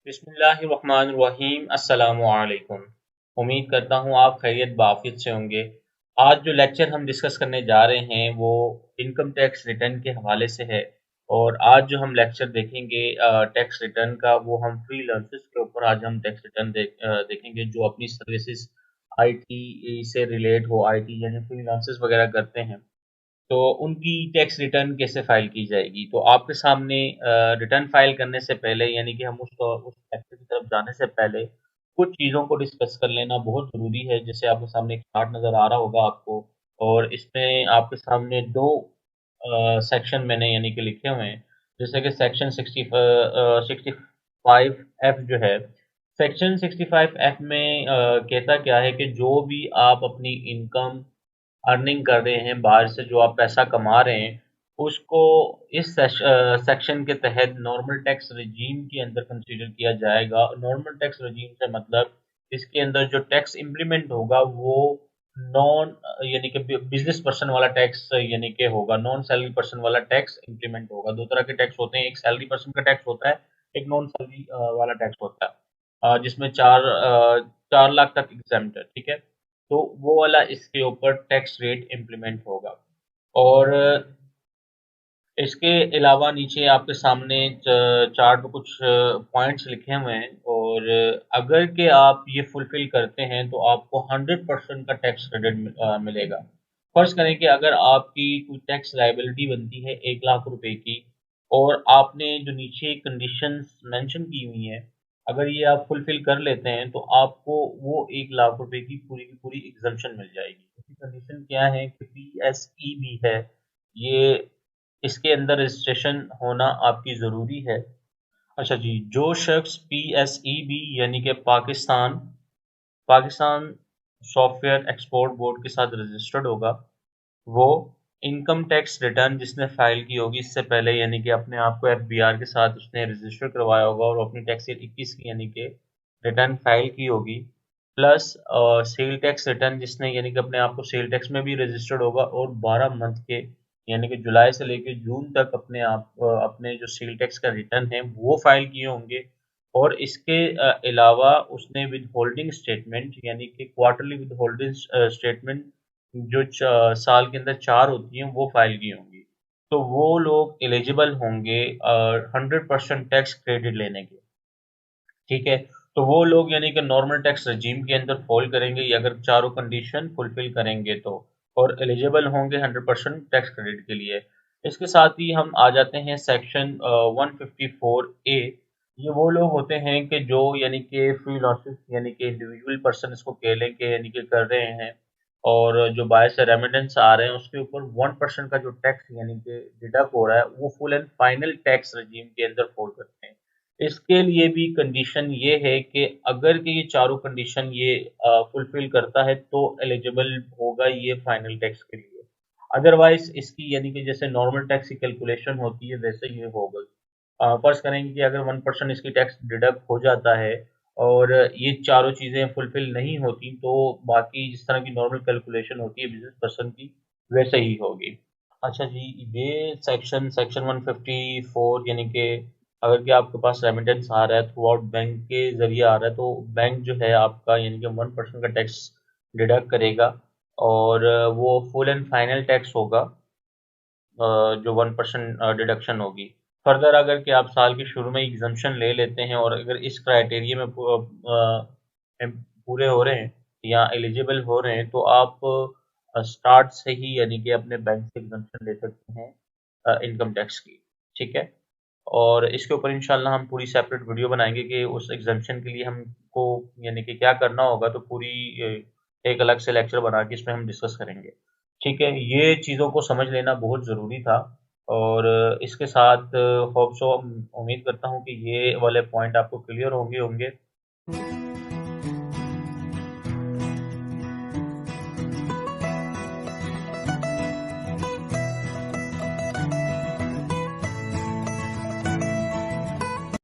बिस्मिल्लाहिर्रहमानिर्रहीम अस्सलामु अलैकुम। उम्मीद करता हूँ आप खैरियत बाफियत से होंगे। आज जो लेक्चर हम डिस्कस करने जा रहे हैं वो इनकम टैक्स रिटर्न के हवाले से है। और आज जो हम लेक्चर देखेंगे टैक्स रिटर्न का, वो हम फ्रीलांसर्स के ऊपर आज हम टैक्स रिटर्न देखेंगे जो अपनी सर्विसेज आईटी से रिलेट हो, आईटी यानी फ्रीलांसर्स वगैरह करते हैं, तो उनकी टैक्स रिटर्न कैसे फाइल की जाएगी। तो आपके सामने रिटर्न फाइल करने से पहले, यानी कि हम उस लेक्चर की तरफ जाने से पहले कुछ चीज़ों को डिस्कस कर लेना बहुत ज़रूरी है। जैसे आपके सामने एक चार्ट नज़र आ रहा होगा आपको, और इसमें आपके सामने दो सेक्शन मैंने यानी कि लिखे हुए हैं। जैसे कि सेक्शन 65F जो है, सेक्शन 65F में कहता क्या है कि जो भी आप अपनी इनकम अर्निंग कर रहे हैं, बाहर से जो आप पैसा कमा रहे हैं, उसको इस सेक्शन के तहत नॉर्मल टैक्स रजीम के अंदर कंसीडर किया जाएगा। नॉर्मल टैक्स रजीम से मतलब इसके अंदर जो टैक्स इम्प्लीमेंट होगा वो नॉन यानी कि बिजनेस पर्सन वाला टैक्स यानी कि होगा, नॉन सैलरी पर्सन वाला टैक्स इम्प्लीमेंट होगा। दो तरह के टैक्स होते हैं, एक सैलरी पर्सन का टैक्स होता है, एक नॉन सैलरी वाला टैक्स होता है, जिसमें 4 लाख तक एग्जेम्प्ट है। ठीक है, तो वो वाला इसके ऊपर टैक्स रेट इम्प्लीमेंट होगा। और इसके अलावा नीचे आपके सामने चार्ट में कुछ पॉइंट्स लिखे हुए हैं, और अगर के आप ये फुलफिल करते हैं तो आपको 100% का टैक्स क्रेडिट मिलेगा। फर्ज करें कि अगर आपकी कोई टैक्स लायबिलिटी बनती है 1 लाख रुपए की, और आपने जो नीचे कंडीशंस मेंशन की हुई हैं, अगर ये आप फुलफिल कर लेते हैं तो आपको वो 1 लाख रुपए की पूरी एग्जम्पशन मिल जाएगी। उसकी कंडीशन क्या है कि PSEB है, ये इसके अंदर रजिस्ट्रेशन होना आपकी ज़रूरी है। अच्छा जी, जो शख्स PSEB यानी कि Pakistan Pakistan software export board के साथ रजिस्टर्ड होगा, वो इनकम टैक्स रिटर्न जिसने फाइल की होगी इससे पहले, यानी कि अपने आप को FBR के साथ उसने रजिस्टर करवाया होगा और अपनी टैक्स ईयर 21 की यानी कि रिटर्न फाइल की होगी, प्लस सेल टैक्स रिटर्न जिसने यानी कि अपने आप को सेल टैक्स में भी रजिस्टर्ड होगा, और 12 मंथ के यानी कि जुलाई से लेकर जून तक अपने जो सेल टैक्स का रिटर्न है वो फाइल किए होंगे। और इसके अलावा उसने विद होल्डिंग स्टेटमेंट यानी कि क्वार्टरली विद होल्डिंग स्टेटमेंट जो साल के अंदर 4 होती हैं वो फाइल की होंगी, तो वो लोग एलिजिबल होंगे 100% टैक्स क्रेडिट लेने के। ठीक है, तो वो लोग यानी कि नॉर्मल टैक्स रजीम के अंदर फॉल करेंगे, या अगर चारों कंडीशन फुलफिल करेंगे तो, और एलिजिबल होंगे 100% टैक्स क्रेडिट के लिए। इसके साथ ही हम आ जाते हैं सेक्शन 154A। ये वो लोग होते हैं कि जो यानी कि फ्रीलांसर्स यानी कि इंडिविजुअल पर्सन इसको कह लें कि यानी कि कर रहे हैं, और जो बाहर से रेमिटेंस आ रहे हैं उसके ऊपर 1% का जो टैक्स यानी कि डिडक्ट हो रहा है वो फुल एंड फाइनल टैक्स रजीम के अंदर फॉल करते हैं। इसके लिए भी कंडीशन ये है कि अगर कि ये चारों कंडीशन ये फुलफिल करता है तो एलिजिबल होगा ये फाइनल टैक्स के लिए। अदरवाइज इसकी यानी कि जैसे नॉर्मल टैक्स की कैलकुलेशन होती है वैसे ये होगा। फर्ज करेंगे कि अगर 1% इसकी टैक्स डिडक्ट हो जाता है और ये चारों चीज़ें फुलफिल नहीं होती, तो बाकी जिस तरह की नॉर्मल कैलकुलेशन होती है बिजनेस पर्सन की वैसे ही होगी। अच्छा जी, ये सेक्शन 154 यानी कि अगर कि आपके पास रेमिटेंस आ रहा है थ्रू आउट बैंक के ज़रिए आ रहा है, तो बैंक जो है आपका यानी कि 1% का टैक्स डिडक्ट करेगा, और वो फुल एंड फाइनल टैक्स होगा, जो 1% डिडक्शन होगी। फर्दर अगर कि आप साल के शुरू में एग्जम्पशन ले लेते हैं और अगर इस क्राइटेरिया में पूरे हो रहे हैं या एलिजिबल हो रहे हैं, तो आप स्टार्ट से ही यानी कि अपने बैंक से एग्जम्पशन ले सकते हैं इनकम टैक्स की। ठीक है, और इसके ऊपर इंशाल्लाह हम पूरी सेपरेट वीडियो बनाएंगे कि उस एग्जम्पशन के लिए हमको यानी कि क्या करना होगा, तो पूरी एक अलग से लेक्चर बना के इसमें हम डिस्कस करेंगे। ठीक है, ये चीज़ों को समझ लेना बहुत ज़रूरी था, और इसके साथ होप सो उम्मीद करता हूँ कि ये वाले पॉइंट आपको क्लियर होंगे होंगे।